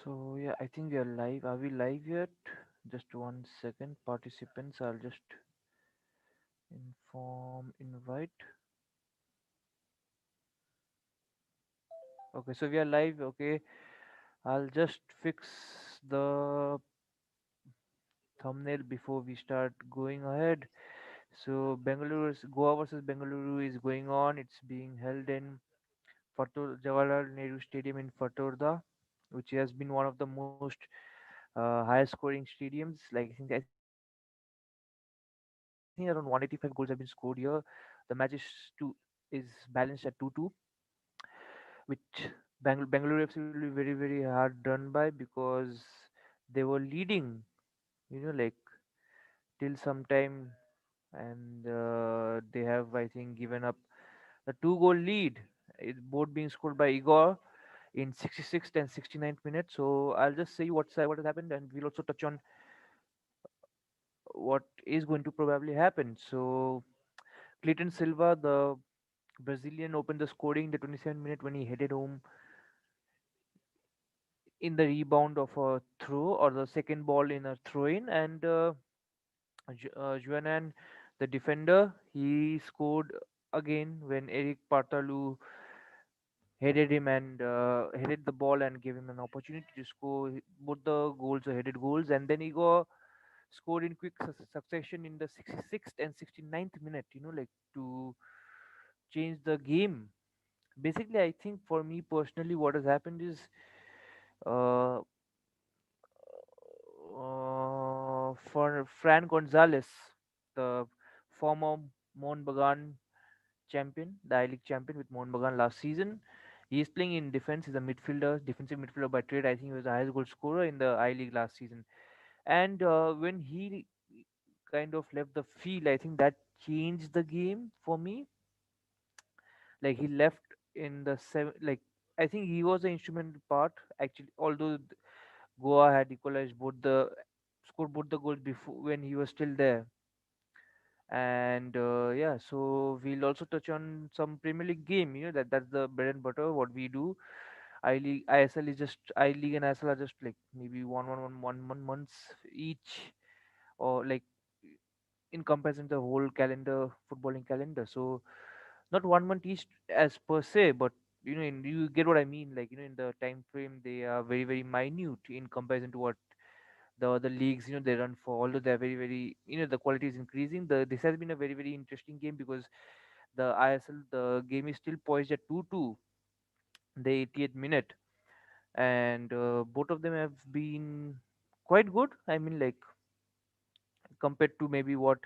So yeah, I think we are live. Are we live yet? Just one second. Participants, I'll just inform invite. Okay, so we are live. Okay, I'll just fix the thumbnail before we start going ahead. So Goa versus Bengaluru is going on. It's being held in Jawaharlal Nehru Stadium in Fatorda, which has been one of the most highest scoring stadiums. Like I think around 185 goals have been scored here. The match is balanced at 2-2, which Bangalore FC will be very hard done by because they were leading, like till some time, and they have I think given up the two-goal lead. Both being scored by Igor in 66th and 69th minute. So I'll just say what has happened, and we'll also touch on what is going to probably happen. So Clayton Silva, the Brazilian, opened the scoring in the 27th minute when he headed home in the rebound of a throw or the second ball in a throw-in, and Juanan, the defender, he scored again when Eric Partalu headed him and headed the ball and gave him an opportunity to score. Both the goals were headed goals, and then Igor scored in quick succession in the 66th and 69th minute, like to change the game. Basically, I think for me personally, what has happened is uh, for Fran Gonzalez, the former Mohun Bagan champion, the I League champion with Mohun Bagan last season. He is playing in defense. He's a midfielder, defensive midfielder by trade. I think he was the highest goal scorer in the I League last season. And when he kind of left the field, I think that changed the game for me. Like he left in the seven. Like I think he was the instrumental part actually. Although Goa had equalized both the scored both the goals before when he was still there. And yeah, so we'll also touch on some Premier League game. That's the bread and butter what we do. I League, ISL is just I League and ISL are just like maybe one months each, or like in comparison to the whole calendar footballing calendar. So not 1 month each as per se, but you get what I mean. Like in the time frame they are very minute in comparison to what the other leagues they run for. Although they're very the quality is increasing. This has been a very interesting game because the ISL the game is still poised at 2-2 the 80th minute, and both of them have been quite good. I mean, like compared to maybe what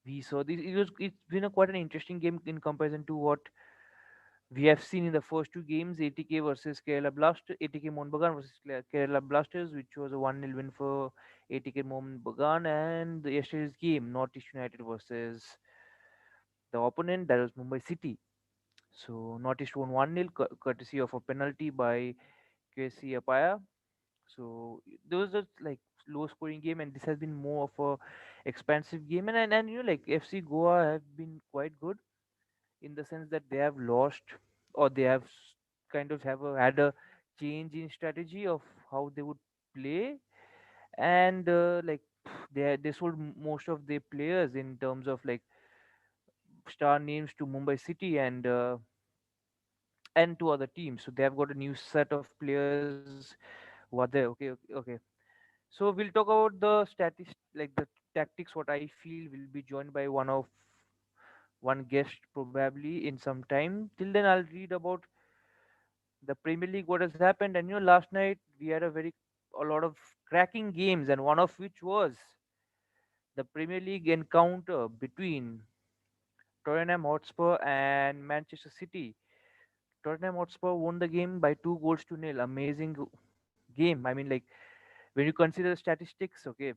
we saw, it's been a quite an interesting game in comparison to what we have seen in the first two games. ATK versus Kerala Blasters, ATK Mohun versus Kerala Blasters, which was a 1-0 win for ATK Mohun, and yesterday's game, Northeast United versus the opponent, that was Mumbai City. So Northeast won 1-0 courtesy of a penalty by KC Apaya. So those are like low scoring game, and this has been more of a expansive game. And like FC Goa have been quite good in the sense that they have lost, or they have kind of had a change in strategy of how they would play, and like they sold most of their players in terms of like star names to Mumbai City and to other teams. So they have got a new set of players who are there. Okay. So we'll talk about the like the tactics. What I feel will be joined by one guest probably in some time. Till then, I'll read about the Premier League, what has happened. And last night we had a lot of cracking games, and one of which was the Premier League encounter between Tottenham Hotspur and Manchester City. Tottenham Hotspur won the game by 2 goals to nil. Amazing game. I mean, like when you consider the statistics, okay,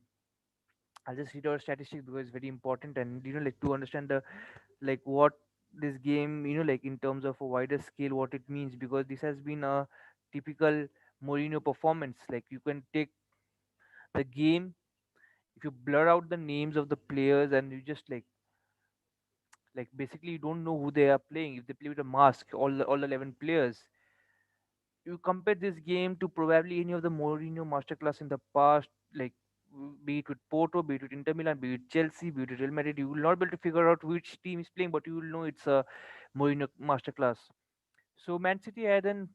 I'll just read out statistics because it's very important, and like to understand the like what this game, like in terms of a wider scale, what it means, because this has been a typical Mourinho performance. Like you can take the game, if you blur out the names of the players and you just like basically you don't know who they are playing. If they play with a mask, all the 11 players, you compare this game to probably any of the Mourinho masterclass in the past, like be it with Porto, be it with Inter Milan, be it Chelsea, be it with Real Madrid, you will not be able to figure out which team is playing, but you will know it's a Mourinho masterclass. So Man City had an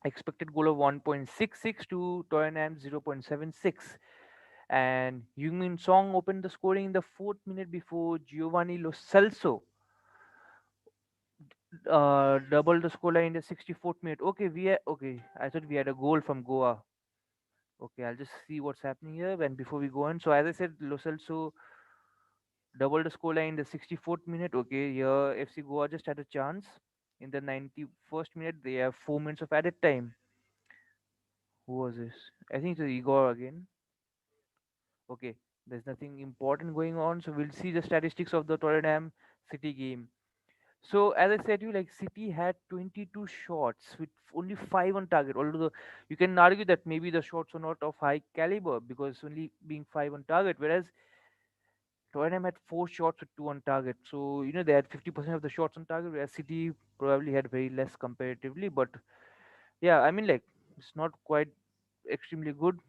expected goal of 1.66 to Tottenham 0.76, and Heung-min Song opened the scoring in the 4th minute before Giovanni Lo Celso doubled the scoreline in the 64th minute. Okay, okay. I thought we had a goal from Goa. Okay, I'll just see what's happening here. And before we go on, so as I said, Lo Celso doubled the scoreline in the 64th minute. Okay, here FC Goa just had a chance. In the 91st minute, they have 4 minutes of added time. Who was this? I think it's Igor again. Okay, there's nothing important going on, so we'll see the statistics of the Tottenham City game. So as I said, you like City had 22 shots with only five on target. Although you can argue that maybe the shots are not of high caliber because only being five on target, whereas Tottenham had four shots with two on target. So they had 50% of the shots on target, whereas City probably had very less comparatively. But yeah, I mean, like, it's not quite extremely good.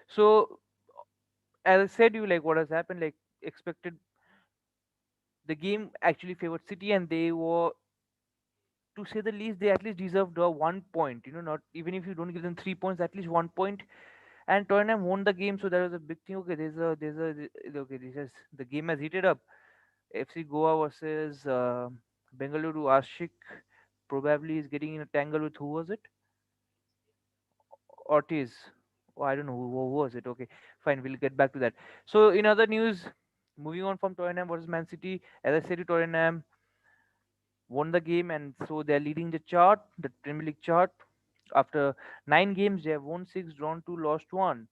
So as I said, you like what has happened, like expected. The game actually favored City, and they were, to say the least, they at least deserved a 1 point. Not even if you don't give them 3 points, at least 1 point. And Tottenham won the game, so that was a big thing. Okay, okay. This is the game has heated up. FC Goa versus Bengaluru. Ashik probably is getting in a tangle with, who was it? Ortiz. Oh, I don't know who was it. Okay, fine. We'll get back to that. So in other news, moving on from Tottenham versus Man City, as I said, Tottenham won the game, and so they're leading the chart, the Premier League chart. After 9 games, they have won six, drawn two, lost one.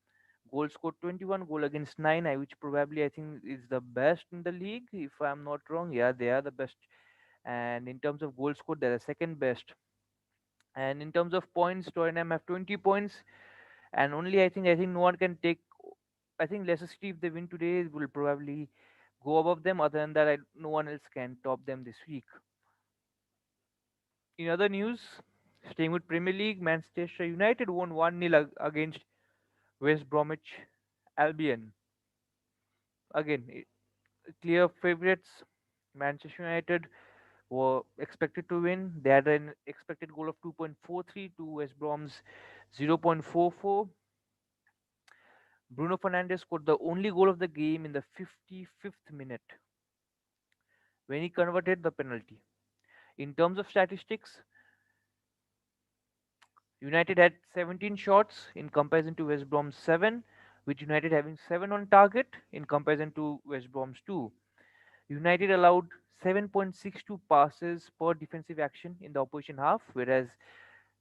Goal scored 21, goal against 9, which probably I think is the best in the league, if I'm not wrong. Yeah, they are the best. And in terms of goal scored, they're the second best. And in terms of points, Tottenham have 20 points, and only I think no one can take. I think Leicester City, if they win today, will probably go above them. Other than that, no one else can top them this week. In other news, staying with Premier League, Manchester United won 1-0 against West Bromwich Albion. Again, clear favourites. Manchester United were expected to win. They had an expected goal of 2.43 to West Brom's 0.44. Bruno Fernandes scored the only goal of the game in the 55th minute when he converted the penalty. In terms of statistics, United had 17 shots in comparison to West Brom's 7, with United having 7 on target in comparison to West Brom's 2. United allowed 7.62 passes per defensive action in the opposition half, whereas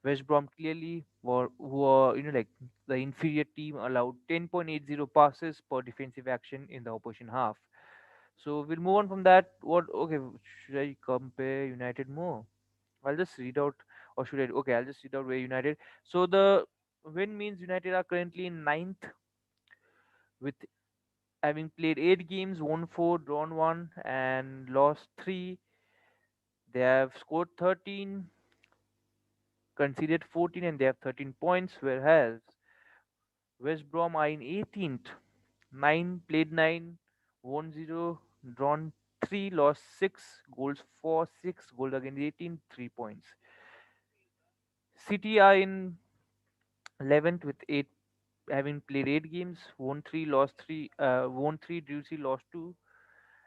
West Brom clearly were like the inferior team, allowed 10.80 passes per defensive action in the opposition half. So we'll move on from that. What Okay, should I compare United more? I'll just read out, or should I? Okay, I'll just read out where United. So the win means United are currently in ninth with having played 8 games, won four, drawn one, and lost three. They have scored 13, conceded 14, and they have 13 points. Whereas West Brom are in 18th, nine played nine, won zero, drawn three, lost six, goals for six, goals against 18, 3 points. City are in 11th with eight, having played 8 games, won three, lost three, won three, drew three, lost two,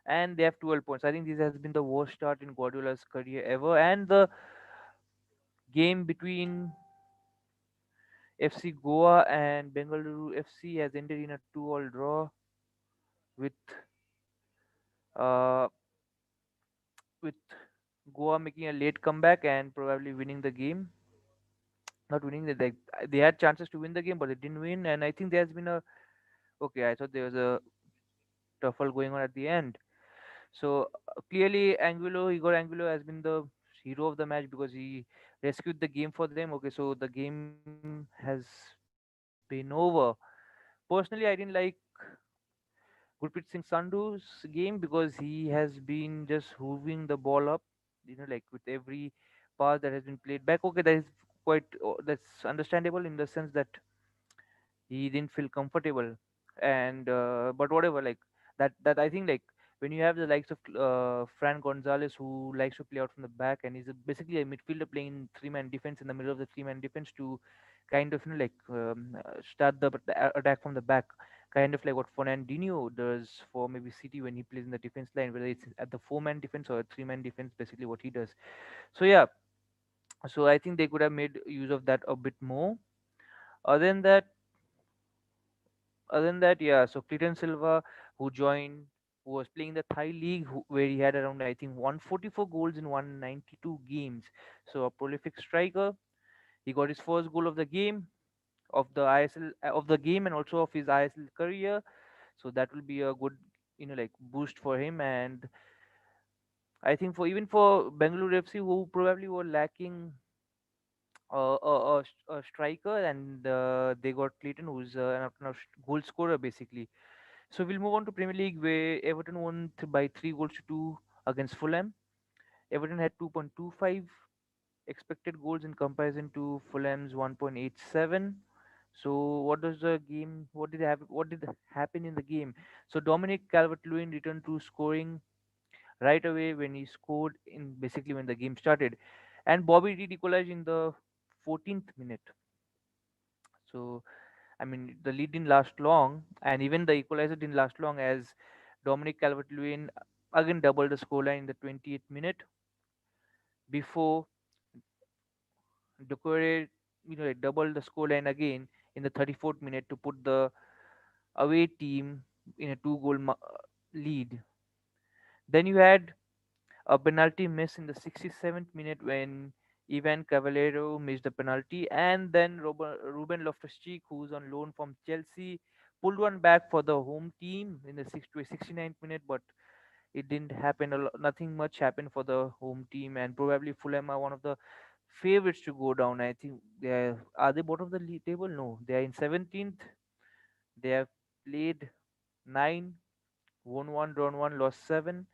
and they have 12 points. I think this has been the worst start in Guardiola's career ever. And the game between FC Goa and Bengaluru FC has ended in a 2-all draw, with uh, with Goa making a late comeback and probably winning the game. Not winning, they had chances to win the game, but they didn't win. And I think there's been a, okay, I thought there was a tuffle going on at the end. So clearly, Igor Angulo has been the hero of the match because he rescued the game for them. Okay, so the game has been over. Personally, I didn't like Gurpreet Singh Sandhu's game because he has been just hooving the ball up, like with every pass that has been played back. Okay, that is quite that's understandable in the sense that he didn't feel comfortable, and but whatever, like that I think, like when you have the likes of Fran Gonzalez, who likes to play out from the back, and he's basically a midfielder playing in three-man defense, in the middle of the three-man defense, to kind of start the attack from the back, kind of like what Fernandinho does for maybe City when he plays in the defense line, whether it's at the four-man defense or a three-man defense, basically what he does. So yeah, so I think they could have made use of that a bit more. Other than that, yeah. So Clayton Silva, who joined, who was playing the Thai league, where he had around, I think, 144 goals in 192 games. So a prolific striker. He got his first goal of the game, of the ISL, of the game, and also of his ISL career. So that will be a good, like boost for him. And I think for even for Bengaluru FC, who probably were lacking a striker, and they got Clayton, who's an goal scorer basically. So we'll move on to Premier League, where Everton won by 3 goals to 2 against Fulham. Everton had 2.25 expected goals in comparison to Fulham's 1.87. So what does the game? What did happen in the game? So Dominic Calvert-Lewin returned to scoring right away when he scored in basically when the game started, and Bobby Reed equalized in the 14th minute. So I mean, the lead didn't last long, and even the equalizer didn't last long, as Dominic Calvert-Lewin again doubled the scoreline in the 28th minute before Ducouré, like doubled the scoreline again in the 34th minute to put the away team in a two-goal lead. Then you had a penalty miss in the 67th minute when Ivan Cavallero missed the penalty, and then Ruben Loftus-Cheek, who's on loan from Chelsea, pulled one back for the home team in the 69th minute, but it didn't happen. Nothing much happened for the home team, and probably Fulham are one of the favorites to go down. I think are they bottom of the league table? No, they are in 17th. They have played 9, won 1, drawn 1, lost 7,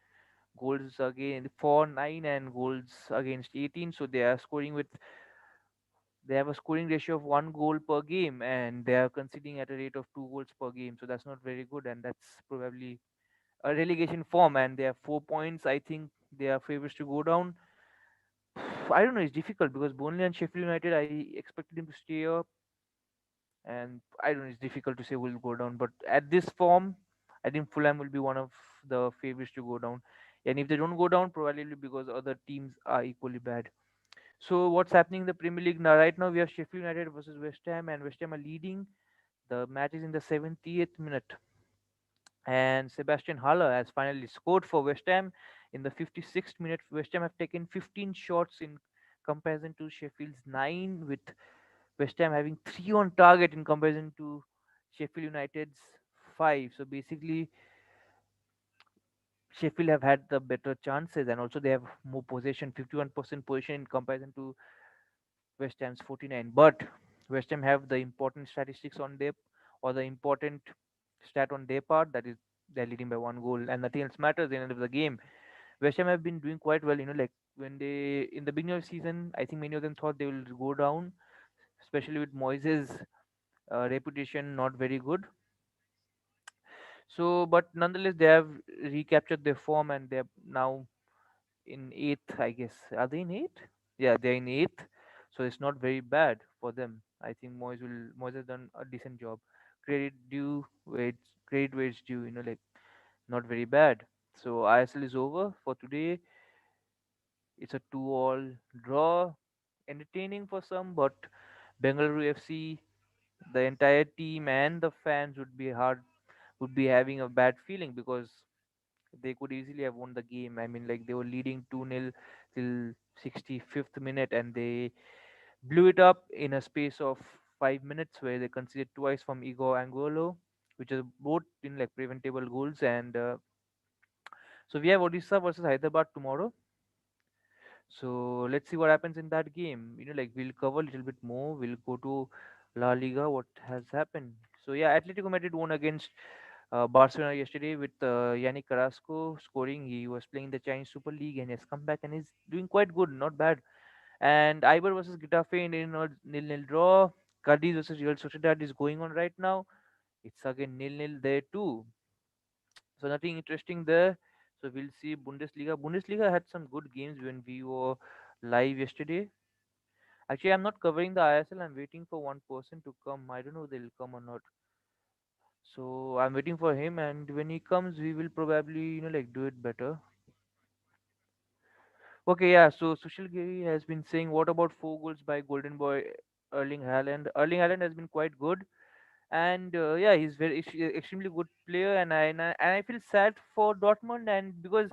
goals again 4, 9, and goals against 18. So they have a scoring ratio of 1 goal per game, and they are conceding at a rate of 2 goals per game. So that's not very good, and that's probably a relegation form. And they have 4 points. I think they are favorites to go down. I don't know. It's difficult because Burnley and Sheffield United, I expected them to stay up, and I don't know. It's difficult to say will go down. But at this form, I think Fulham will be one of the favorites to go down. And if they don't go down, probably because other teams are equally bad. So what's happening in the Premier League now? Right now, we have Sheffield United versus West Ham, and West Ham are leading. The match is in the 70th minute, and Sebastian Haller has finally scored for West Ham in the 56th minute. West Ham have taken 15 shots in comparison to Sheffield's 9, with West Ham having 3 on target in comparison to Sheffield United's 5. So basically, Sheffield have had the better chances, and also they have more possession, 51% possession in comparison to West Ham's 49. But West Ham have the important statistics on their, or the important stat on their part, that is they're leading by 1 goal, and nothing else matters at the end of the game. West Ham have been doing quite well, like when they in the beginning of the season, I think many of them thought they will go down, especially with Moises' reputation not very good. So, but nonetheless, they have recaptured their form, and they're now in eighth, I guess. Are they in eighth? Yeah, they're in eighth. So it's not very bad for them. I think Moise has done a decent job. Credit where it's due. Like not very bad. So ISL is over for today. It's a 2-all draw. Entertaining for some, but Bengaluru FC, the entire team and the fans would be having a bad feeling, because they could easily have won the game. I mean, like they were leading 2-0 till 65th minute, and they blew it up in a space of 5 minutes, where they conceded twice from Igor Angulo, which is both in like preventable goals. And so we have Odisha versus Hyderabad tomorrow. So let's see what happens in that game. Like we'll cover a little bit more. We'll go to La Liga, what has happened. So yeah, Atletico Madrid won against Barcelona yesterday with Yannick Carrasco scoring. He was playing the Chinese Super League and has come back and is doing quite good, not bad. And Iber versus Getafe in nil-nil draw. Cadiz versus Real Sociedad is going on right now. It's again nil-nil there too. So nothing interesting there. So we'll see Bundesliga. Bundesliga had some good games when we were live yesterday. Actually, I'm not covering the ISL. I'm waiting for one person to come. I don't know if they'll come or not. So I'm waiting for him, and when he comes, we will probably like do it better. Okay, yeah. So Sushil Giri has been saying, what about 4 goals by Golden Boy Erling Haaland? Erling Haaland has been quite good, and yeah, he's very extremely good player, and I feel sad for Dortmund, and because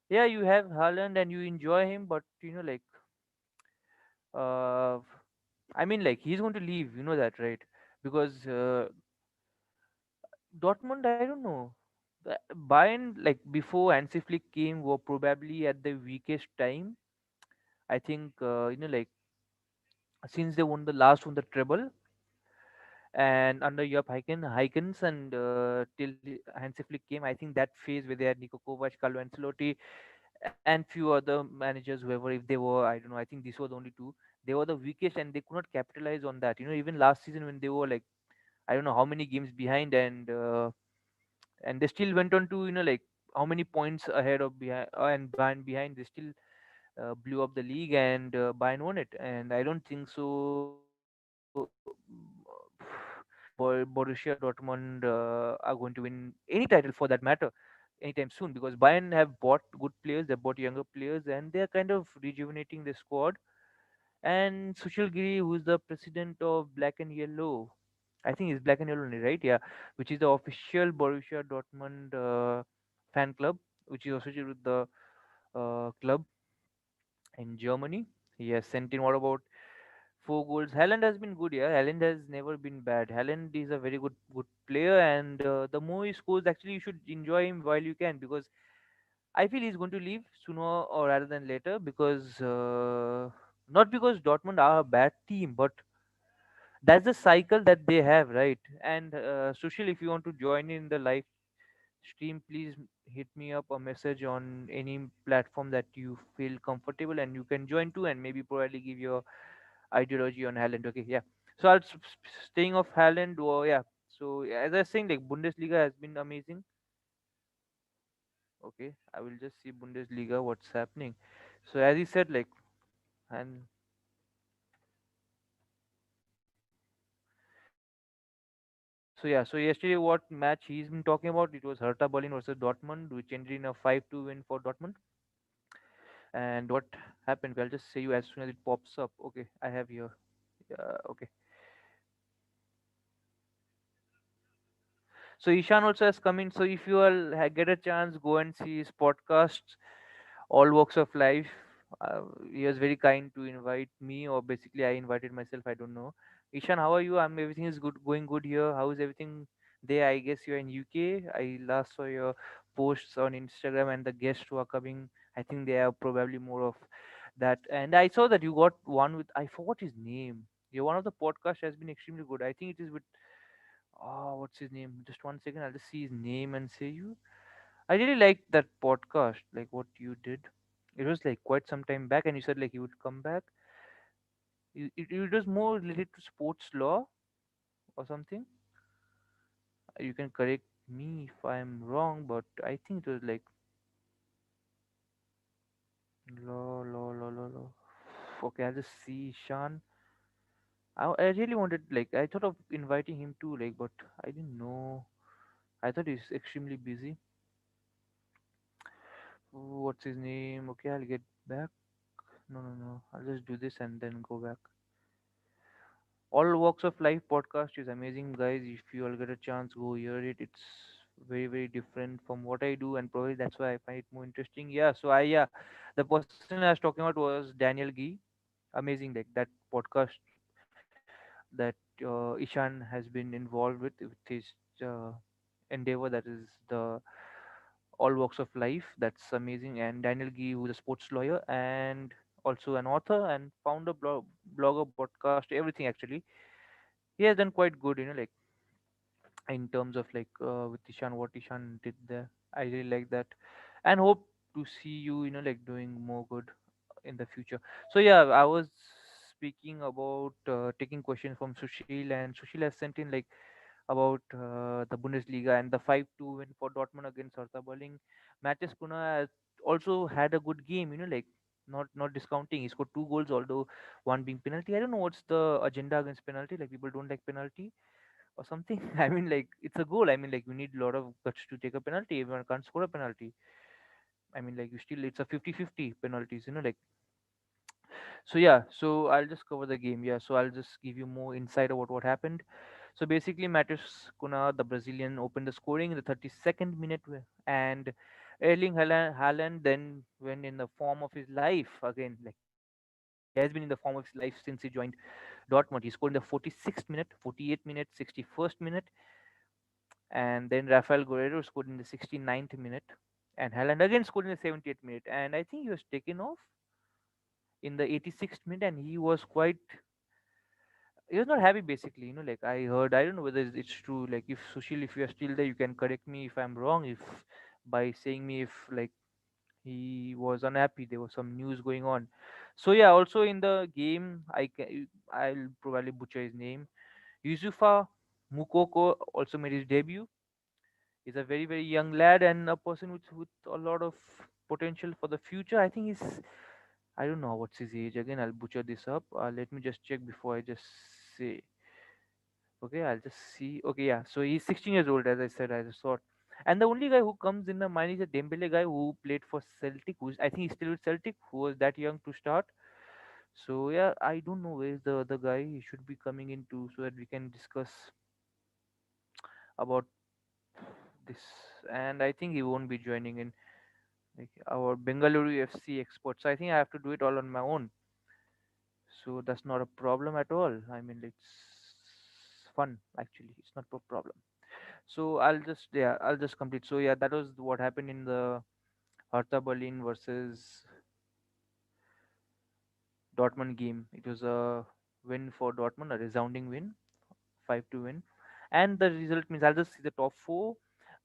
yeah, you have Haaland and you enjoy him, but like uh, I mean, like he's going to leave, you know that, right? Because Dortmund, I don't know. Bayern, like before Hansi Flick came, were probably at the weakest time. I think like since they won the treble, and under Jupp Heynckes and till Hansi Flick came, I think that phase where they had Niko Kovac, Carlo Ancelotti, and few other managers, whoever, if they were, I don't know, I think these were the only two. They were the weakest, and they could not capitalize on that. Even last season when they were like, I don't know how many games behind, and they still went on to like how many points ahead of behind, and behind they still blew up the league, and Bayern won it. And I don't think so. Borussia Dortmund are going to win any title for that matter anytime soon, because Bayern have bought good players, they bought younger players, and they are kind of rejuvenating the squad. And Sushil Giri, who is the president of Black and Yellow, I think it's Black and Yellow only, right? Yeah, which is the official Borussia Dortmund fan club, which is associated with the club in Germany. He has sent in, what about 4 goals? Haaland has been good, yeah. Haaland has never been bad. Haaland is a very good player, and the more he scores, actually, you should enjoy him while you can, because I feel he's going to leave sooner or rather than later, because not because Dortmund are a bad team, but that's the cycle that they have, right? And Sushil, if you want to join in the live stream, please hit me up a message on any platform that you feel comfortable, and you can join too, and maybe probably give your ideology on Haaland. Okay, yeah. So staying off Haaland. Oh, yeah. So as I was saying, like Bundesliga has been amazing. Okay, I will just see Bundesliga what's happening. So as he said, like, and so yeah. So yesterday, what match he's been talking about? It was Hertha Berlin versus Dortmund, which ended in a 5-2 win for Dortmund. And what happened? I'll just say you as soon as it pops up. Okay, I have here. Okay. So Ishan also has come in. So if you all get a chance, go and see his podcasts, All Walks of Life. He was very kind to invite me, or basically I invited myself. I don't know. Ishan, how are you? Everything is good, going good here. How is everything there? I guess you're in UK. I last saw your posts on Instagram, and the guests who are coming, I think they are probably more of that. And I saw that you got one with, I forgot his name. Yeah, one of the podcast has been extremely good. I think it is with, oh, what's his name? Just one second. I'll just see his name and say you. I really liked that podcast, like what you did. It was like quite some time back, and you said like you would come back. It was more related to sports law or something. You can correct me if I'm wrong, but I think it was like law. Okay, I'll just see Shan. I really wanted, like, I thought of inviting him too, like, but I didn't know. I thought he's extremely busy. What's his name? Okay, I'll get back. No. I'll just do this and then go back. All Walks of Life podcast is amazing, guys. If you all get a chance, go hear it. It's very different from what I do, and probably that's why I find it more interesting. Yeah. So yeah, the person I was talking about was Daniel Gee. Amazing, like that podcast that Ishan has been involved with his uh, endeavor. That is the All Walks of Life. That's amazing. And Daniel Gee, who's a sports lawyer and also an author and founder, blogger, podcast, everything actually. He has done quite good, like in terms of like with Ishan, what Ishan did there. I really like that, and hope to see you, like doing more good in the future. So yeah, I was speaking about taking questions from Sushil, and Sushil has sent in like about the Bundesliga and the 5-2 win for Dortmund against Hertha Berlin. Matches Kuna has also had a good game, like not discounting. He scored two goals, although one being penalty. I don't know what's the agenda against penalty. Like people don't like penalty or something. I mean, like it's a goal. I mean, like you need a lot of guts to take a penalty. Everyone can't score a penalty. I mean, like you still it's a 50-50 penalties. Like so yeah, so I'll just cover the game. Yeah, so I'll just give you more insight about what happened. So basically, Matheus Cunha, the Brazilian, opened the scoring in the 32nd minute, and Erling Haaland then went in the form of his life again. Like he has been in the form of his life since he joined Dortmund. He scored in the 46th minute, 48th minute, 61st minute, and then Rafael Guerrero scored in the 69th minute, and Haaland again scored in the 78th minute. And I think he was taken off in the 86th minute, and he was not happy basically. Like I heard, I don't know whether it's true. Like if Sushil, if you are still there, you can correct me if I'm wrong. If by saying me if like he was unhappy, there was some news going on. So yeah, also in the game, I'll probably butcher his name. Yusufa Mukoko also made his debut. He's a very young lad and a person with a lot of potential for the future. I think he's, I don't know what's his age. Again, I'll butcher this up. Let me just check before I just say. Okay, I'll just see. Okay, yeah. So he's 16 years old, as I said. I just thought. And the only guy who comes in the mind is a Dembele guy who played for Celtic. Who's I think he's still with Celtic. Who was that young to start. So yeah, I don't know where's the other guy. He should be coming in too, so that we can discuss about this. And I think he won't be joining in like our Bengaluru FC expert. So I think I have to do it all on my own. So that's not a problem at all. I mean, it's fun actually. It's not a problem. So I'll just complete. So yeah, that was what happened in the Hertha Berlin versus Dortmund game. It was a win for Dortmund, a resounding win, 5-2 win. And the result means I'll just see the top four.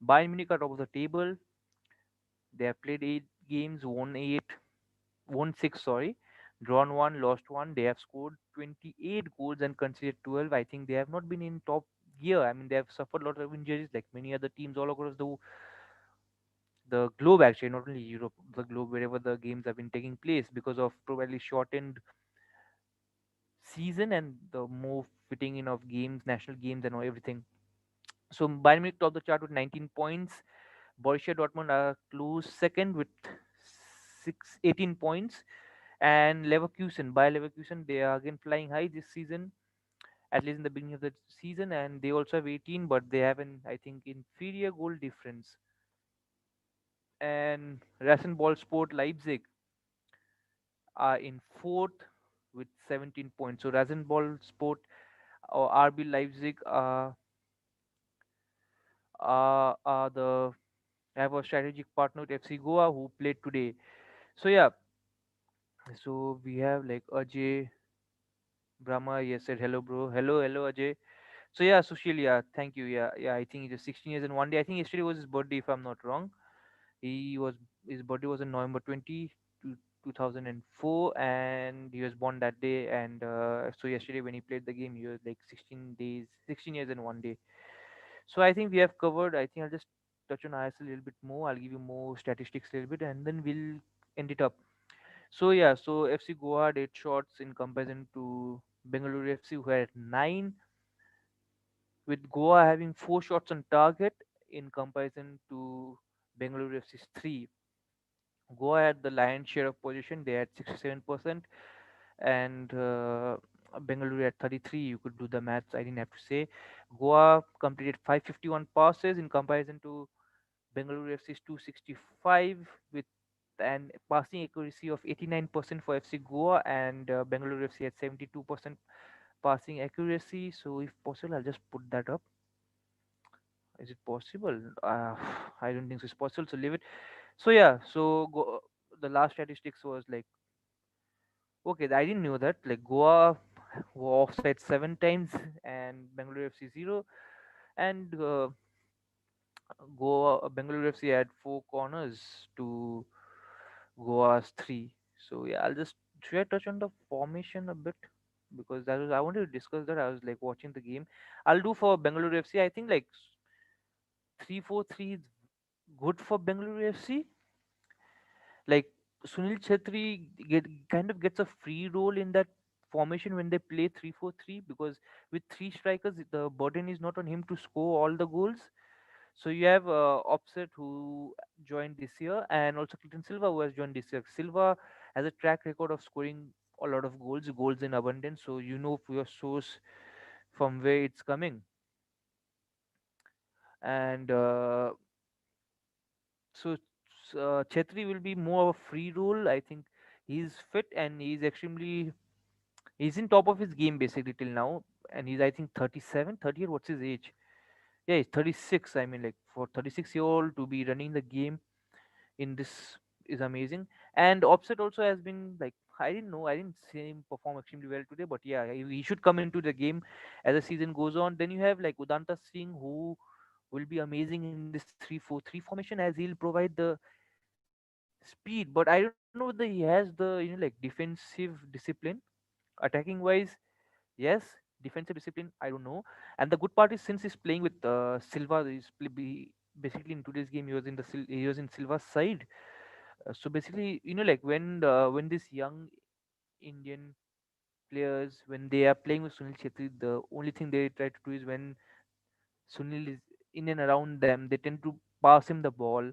Bayern Munich are top of the table. They have played 8 games, won six, sorry, drawn one, lost one. They have scored 28 goals and conceded 12. I think they have not been in top gear. I mean, they have suffered a lot of injuries like many other teams all across the globe, actually, not only Europe, the globe, wherever the games have been taking place because of probably shortened season and the more fitting in of games, national games, and everything. So Bayern Munich top the chart with 19 points. Borussia Dortmund are close second with 18 points, and Leverkusen, by Leverkusen, they are again flying high this season, at least in the beginning of the season, and they also have 18, but they have an, I think, inferior goal difference. And Rasenball Sport Leipzig are in fourth with 17 points. So Rasenball Sport or RB Leipzig are the have a strategic partner with FC Goa who played today. So yeah, so we have like Ajay Brahma. Yes, said hello, bro. Hello, Ajay. So yeah, Sushil, yeah, thank you. Yeah, I think it is 16 years in one day. I think yesterday was his birthday, if I'm not wrong. He was His birthday was on November 20, 2004, and he was born that day. And so yesterday when he played the game, he was like 16 days, 16 years in one day. So I think we have covered. I think I'll just touch on ISL a little bit more. I'll give you more statistics a little bit, and then we'll end it up. So yeah, so FC Goa had 8 shots in comparison to Bengaluru FC, who had nine, with Goa having 4 shots on target in comparison to Bengaluru FC's three. Goa had the lion's share of position; they had 67%, and Bengaluru at 33. You could do the maths. I didn't have to say. Goa completed 551 passes in comparison to Bengaluru FC's 265, with an passing accuracy of 89% for FC Goa, and Bengaluru FC had 72% passing accuracy. So, if possible, I'll just put that up. Is it possible? I don't think so. It's possible. So leave it. So yeah. The last statistics was like, okay. I didn't know that. Like Goa were offside 7 times and Bengaluru FC zero, and Bengaluru FC had 4 corners to Goa's three. So yeah, I'll just should I touch on the formation a bit, because that was I wanted to discuss that. I was like watching the game. I'll do for Bengaluru FC. I think like 3-4-3 is good for Bengaluru FC. Like Sunil Chetri kind of gets a free role in that formation when they play 3-4-3, because with three strikers the burden is not on him to score all the goals. So you have Opset who joined this year, and also Clinton Silva who has joined this year. Silva has a track record of scoring a lot of goals, goals in abundance. So you know your source from where it's coming. And so Chetri will be more of a free role. I think he's fit and he's extremely he's in top of his game basically till now, and he's I think 37, 38. What's his age? Yeah, he's 36. I mean, like for 36-year-old to be running the game in this is amazing. And Offset also has been like I didn't see him perform extremely well today, but yeah, he should come into the game as the season goes on. Then you have like Udanta Singh who will be amazing in this 3-4-3 formation, as he'll provide the speed. But I don't know whether he has the defensive discipline. Attacking wise, yes. Defensive discipline, I don't know. And the good part is since he's playing with Silva, basically in today's game he was in Silva's side. So basically, like when these young Indian players, when they are playing with Sunil Chetri, the only thing they try to do is when Sunil is in and around them, they tend to pass him the ball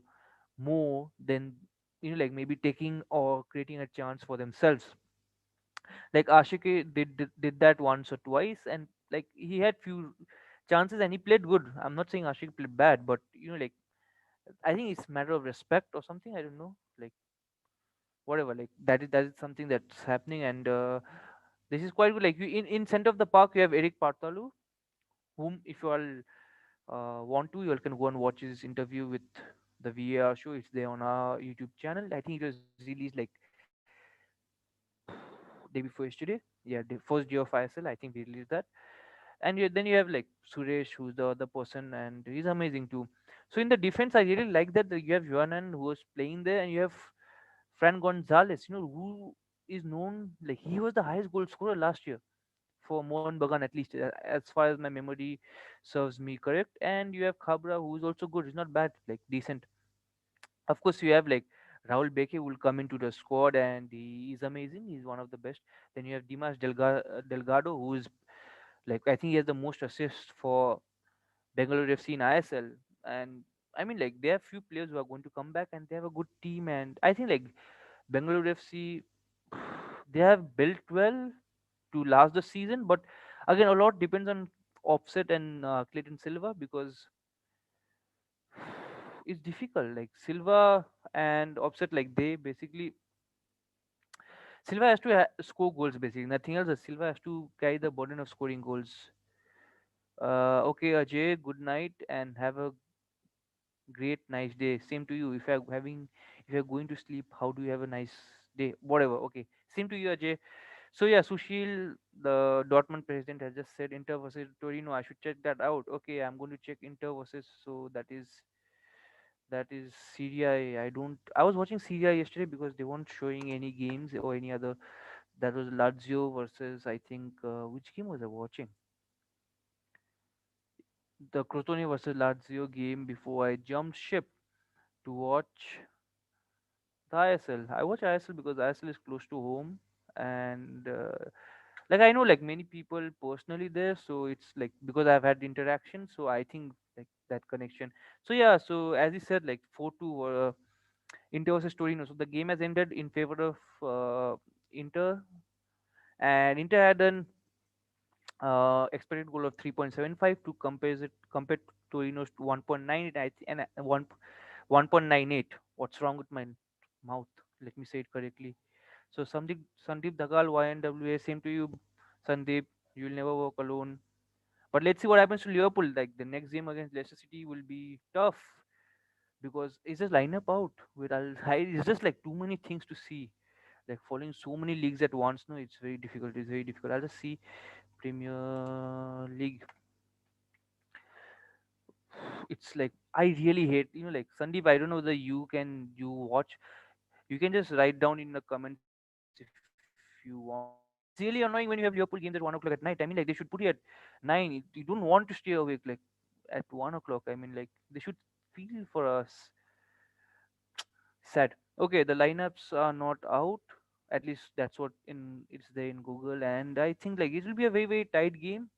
more than like maybe taking or creating a chance for themselves. Like Ashike did that once or twice, and like he had few chances and he played good. I'm not saying Ashik played bad, but like I think it's matter of respect or something. I don't know, like whatever. Like that is something that's happening, and this is quite good. Like in center of the park, you have Eric Partalu, whom if you all want to, you all can go and watch his interview with the VAR show. It's there on our YouTube channel. I think it was released like day before yesterday. Yeah, the first day of ISL. I think we released that. And then you have like Suresh, who's the other person, and he's amazing too. So in the defense, I really like that you have Joanan who was playing there, and you have Fran Gonzalez, who is known like he was the highest goal scorer last year for Mohan Bagan, at least as far as my memory serves me correct. And you have Khabra, who's also good. He's not bad, like decent. Of course, you have like Rahul Beke will come into the squad, and he is amazing. He's one of the best. Then you have Delgado, who is like I think he has the most assists for Bengaluru FC in ISL. And I mean, like they have few players who are going to come back, and they have a good team. And I think like Bengaluru FC, they have built well to last the season. But again, a lot depends on Offset and Clayton Silva, because it's difficult. Like Silva and Offset, like they basically Silva has to score goals basically. Nothing else. Silva has to carry the burden of scoring goals. Okay, Ajay, good night and have a great nice day. Same to you. If you're going to sleep, how do you have a nice day? Whatever. Okay. Same to you, Ajay. So yeah, Sushil, the Dortmund president, has just said Inter versus Torino. I should check that out. Okay, I'm going to check Inter versus. So that is Syria. I don't. I was watching Syria yesterday because they weren't showing any games or any other. That was Lazio versus I think which game was I watching? The Crotone versus Lazio game before I jumped ship to watch the ISL. I watch ISL because ISL is close to home, and like I know like many people personally there, so it's like because I've had interaction, so I think like that connection. So yeah, so as you said, like 4-2 Inter versus Torino. So the game has ended in favor of Inter, and Inter had an expected goal of 3.75 to compared to Torino's 1.9 and 1.98. What's wrong with my mouth? Let me say it correctly. So Sandeep Dhagal, YNWA, same to you, Sandeep. You'll never walk alone. But let's see what happens to Liverpool. Like the next game against Leicester City will be tough, because it's just line up out with it's just like too many things to see. Like following so many leagues at once, no, it's very difficult. It's very difficult. I'll just see Premier League. It's like I really hate, like Sandeep. I don't know whether you watch. You can just write down in the comment section you want. It's really annoying when you have Liverpool games at 1 o'clock at night. I mean, like they should put it at 9. You don't want to stay awake like at 1 o'clock. I mean, like they should feel for us. Sad. Okay, the lineups are not out. At least that's what in it's there in Google, and I think like it will be a very very tight game.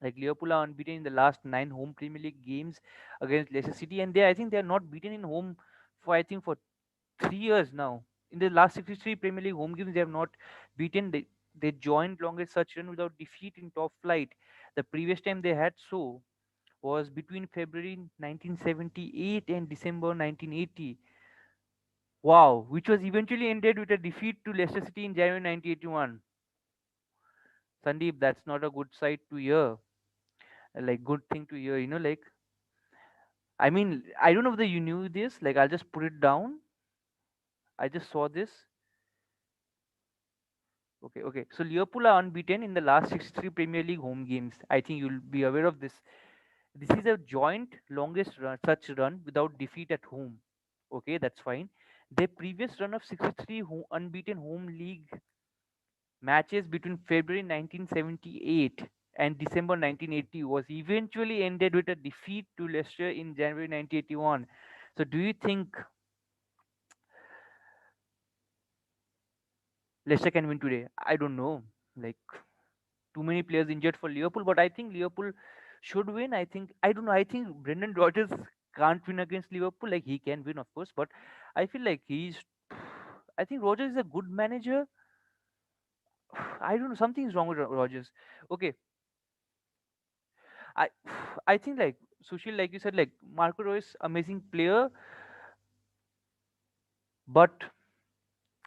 Like Liverpool are unbeaten in the last 9 home Premier League games against Leicester City, and I think they are not beaten in home for I think for 3 years now. In the last 63 Premier League home games, they have not beaten. They joined longest such run without defeat in top flight. The previous time they had so was between February 1978 and December 1980. Wow, which was eventually ended with a defeat to Leicester City in January 1981. Sandeep, that's not a good sight to hear. Like good thing to hear, like I mean, I don't know whether you knew this. Like I'll just put it down. I just saw this. Okay, okay. So Liverpool are unbeaten in the last 63 Premier League home games. I think you'll be aware of this. This is a joint longest such run without defeat at home. Okay, that's fine. Their previous run of 63 unbeaten home league matches between February 1978 and December 1980 was eventually ended with a defeat to Leicester in January 1981. So, do you think Leicester can win today? I don't know. Like, too many players injured for Liverpool, but I think Liverpool should win. I don't know. I think Brendan Rodgers can't win against Liverpool. Like, he can win, of course, but I feel like I think Rodgers is a good manager. I don't know. Something is wrong with Rodgers. Okay, I I think like Sushil, like you said, like Marco Reus, amazing player, but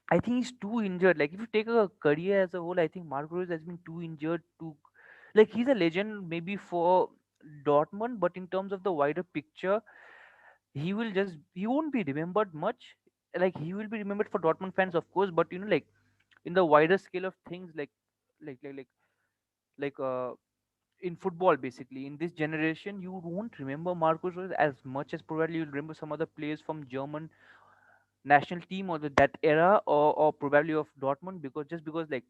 I think he's too injured. Like if you take a career as a whole, I think Marco Reus has been too injured to like he's a legend maybe for Dortmund, but in terms of the wider picture, he won't be remembered much. Like he will be remembered for Dortmund fans, of course, but like in the wider scale of things, like like like like in football basically in this generation you won't remember Marcus Reus as much as probably you'll remember some other players from German national team or that era or probably of Dortmund because just because like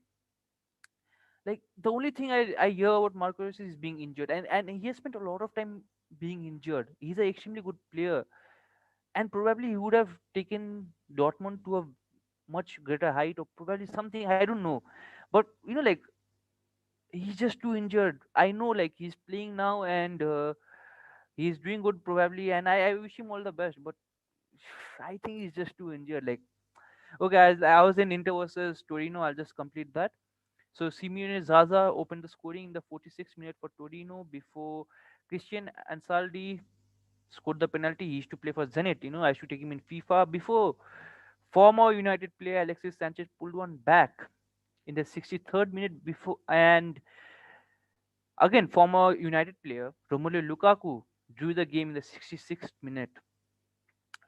the only thing I hear about Marcus is being injured and he has spent a lot of time being injured. He's an extremely good player and probably he would have taken Dortmund to a much greater height or probably something I don't know but like he's just too injured. I know like he's playing now and he's doing good probably, and I wish him all the best. But I think he's just too injured. Like, okay, as I was in Inter versus Torino, I'll just complete that. So Simeone Zaza opened the scoring in the 46th minute for Torino before Christian Ansaldi scored the penalty. He used to play for Zenit. I should take him in FIFA before former United player Alexis Sanchez pulled one back in the 63rd minute before and again former United player Romelu Lukaku drew the game in the 66th minute.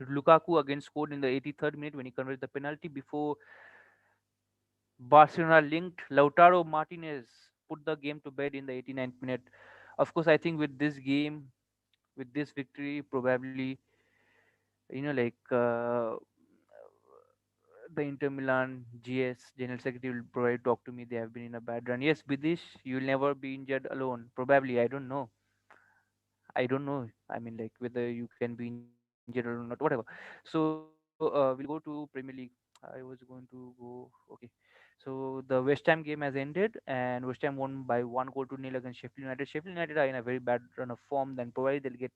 Lukaku again scored in the 83rd minute when he converted the penalty before Barcelona linked Lautaro Martinez put the game to bed in the 89th minute. Of course, I think with this game, with this victory, probably like the Inter Milan GS General Secretary will probably talk to me. They have been in a bad run. Yes, Bidish, you will never be injured alone. Probably, I don't know. I don't know. I mean, like whether you can be injured or not, whatever. So we'll go to Premier League. I was going to go. Okay. So the West Ham game has ended, and West Ham won by 1 goal to nil against Sheffield United. Sheffield United are in a very bad run of form. Then probably they'll get.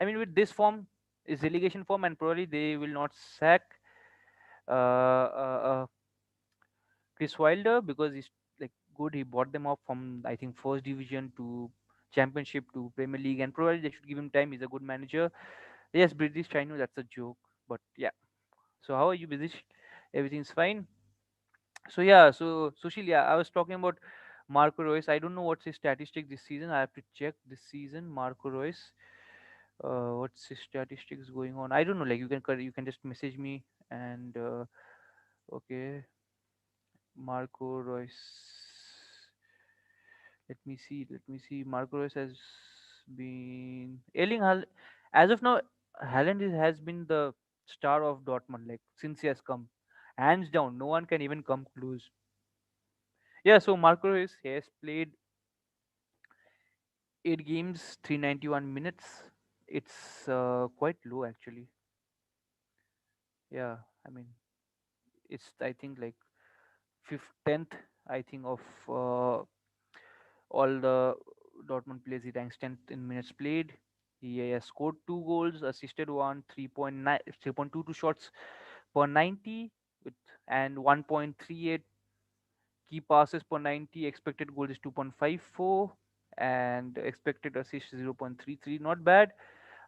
I mean, with this form is relegation form, and probably they will not sack Chris Wilder because he's like good. He bought them up from I think first division to championship to Premier League, and probably they should give him time. He's a good manager. Yes, British. I know that's a joke, but yeah. So how are you, British? Everything's fine. So yeah, so Sushil, yeah, I was talking about Marco Reus. I don't know what's his statistic this season. I have to check this season. Marco Reus. What's his statistics going on? I don't know. Like you can just message me and okay, Marco Reus. Let me see. Let me see. Marco Reus has been as of now. Has been the star of Dortmund. Like since he has come, hands down, no one can even come close. Yeah, so Marco Reus has played 8 games, 391 minutes. It's quite low actually. Yeah, I mean, it's I think like fifth, 10th, I think of all the Dortmund players. He ranks 10th in minutes played. He has scored 2 goals, assisted one, 3.9, 3.22 shots per 90, with and 1.38 key passes per 90. Expected goal is 2.54, and expected assist is 0.33. Not bad.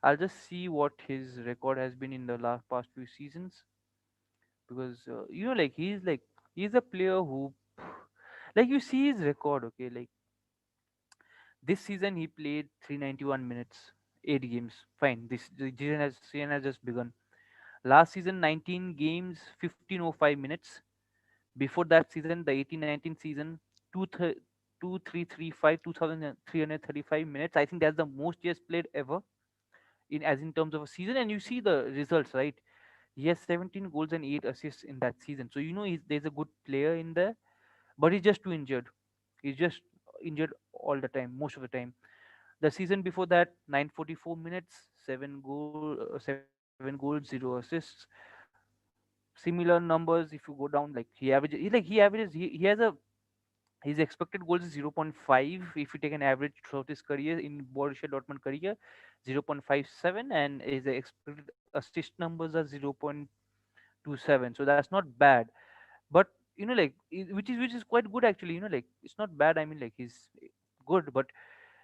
I'll just see what his record has been in the last past few seasons, because he's a player who, like, you see his record. Okay, like this season he played 391 minutes, 8 games. Fine, this the season has just begun. Last season 19 games, 1505 minutes. Before that season, the 18-19 season, 2335, 2335 minutes. I think that's the most he has played ever in terms of a season. And you see the results, right? He has 17 goals and 8 assists in that season. So there's a good player in there, but he's just too injured. He's just injured all the time, most of the time. The season before that, 944 minutes, 7 goals, 0 assists. Similar numbers if you go down, like he has a his expected goals is 0.5 if you take an average throughout his career in Borussia Dortmund career, 0.57, and his expected assist numbers are 0.27. So that's not bad. But which is quite good actually. It's not bad. I mean, like, he's good, but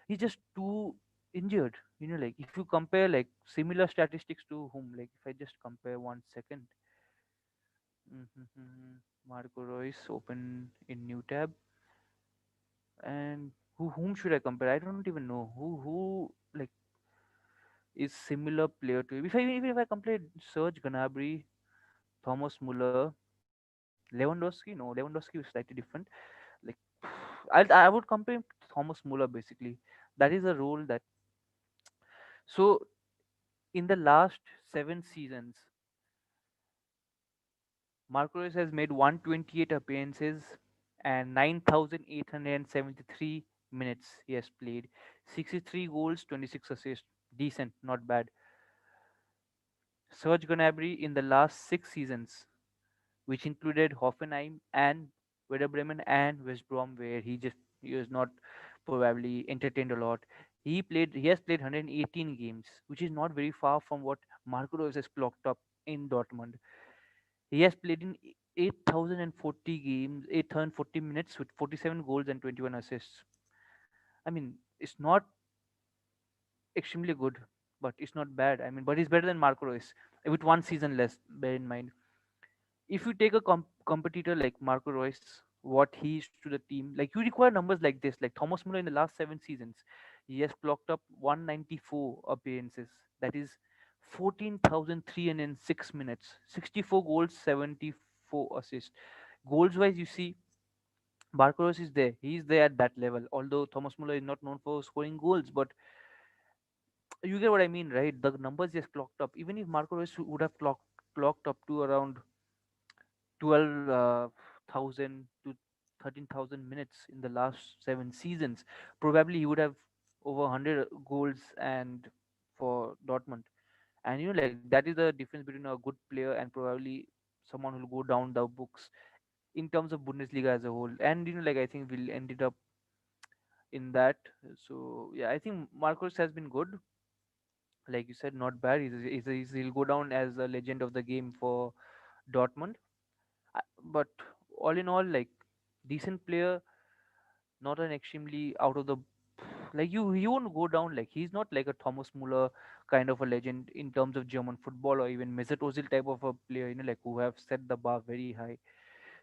he's just too injured. Like, if you compare like similar statistics to whom, like, if I just compare 1 second. Mm-hmm. Marco Royce, open in new tab, and whom should I compare? I don't even know who like is similar player to. If I compare Serge Gnabry, Thomas Muller, Lewandowski, no, Lewandowski is slightly different. Like, I would compare him to Thomas Muller basically. That is a role that. So in the last 7 seasons, Marquez has made 128 appearances and 9,873 minutes he has played. 63 goals, 26 assists. Decent, not bad. Serge Gnabry in the last 6 seasons, which included Hoffenheim and Werder Bremen and West Brom, where he was not probably entertained a lot. He has played 118 games, which is not very far from what Marco Reus has clocked up in Dortmund. He has played in 8,040 games, 8,040 minutes with 47 goals and 21 assists. I mean, it's not extremely good, but it's not bad. I mean, but he's better than Marco Reus with 1 season less. Bear in mind, if you take a competitor like Marco Reus, what he is to the team, like, you require numbers like this. Like Thomas Muller in the last 7 seasons, he has clocked up 194 appearances. That is 14,306 minutes, 64 goals, 74 assists. Goals wise, you see, Marco Reus is there. He's there at that level. Although Thomas Muller is not known for scoring goals, but you get what I mean, right? The numbers just clocked up. Even if Marco Reus would have clocked up to around 12,000 to 13,000 minutes in the last 7 seasons, probably he would have over 100 goals and for Dortmund. And like, that is the difference between a good player and probably someone who will go down the books in terms of Bundesliga as a whole. And like, I think we'll ended up in that. So yeah, I think Marcos has been good. Like you said, not bad. He'll go down as a legend of the game for Dortmund. But all in all, like, decent player, not an extremely out of the, like, he won't go down. Like, he's not like a Thomas Muller kind of a legend in terms of German football, or even Mesut Ozil type of a player, like, who have set the bar very high.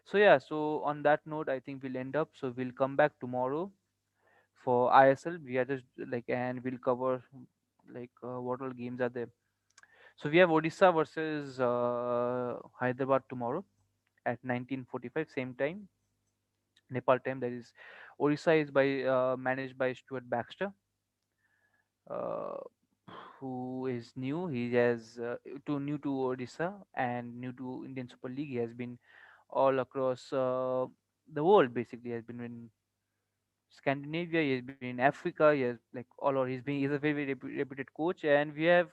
So yeah, so on that note, I think we'll end up. So we'll come back tomorrow for ISL. We are just like, and we'll cover like what all games are there. So we have Odisha versus Hyderabad tomorrow at 19:45, same time, Nepal time. That is, Orissa is by managed by Stuart Baxter, uh, who is new. He has new to Odisha and new to Indian Super League. He has been all across. the world basically. He has been in Scandinavia, he has been in Africa, he has like all over. He's a very, very reputed coach, and we have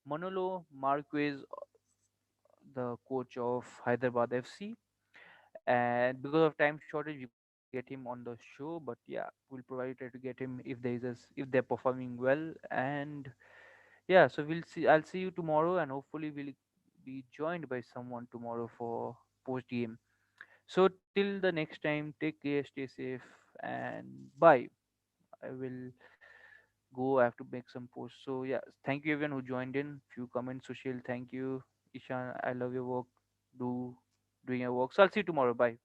Manolo Marquez, the coach of Hyderabad FC. And because of time shortage, we couldn't get him on the show. But yeah, we'll probably try to get him if there is if they're performing well. And yeah, so we'll see. I'll see you tomorrow, and hopefully we'll be joined by someone tomorrow for post game. So till the next time, take care, stay safe, and bye. I will go. I have to make some posts. So yeah, thank you everyone who joined in. Few comments, Sushil. Thank you, Ishan. I love your work. Do doing your work. So I'll see you tomorrow. Bye.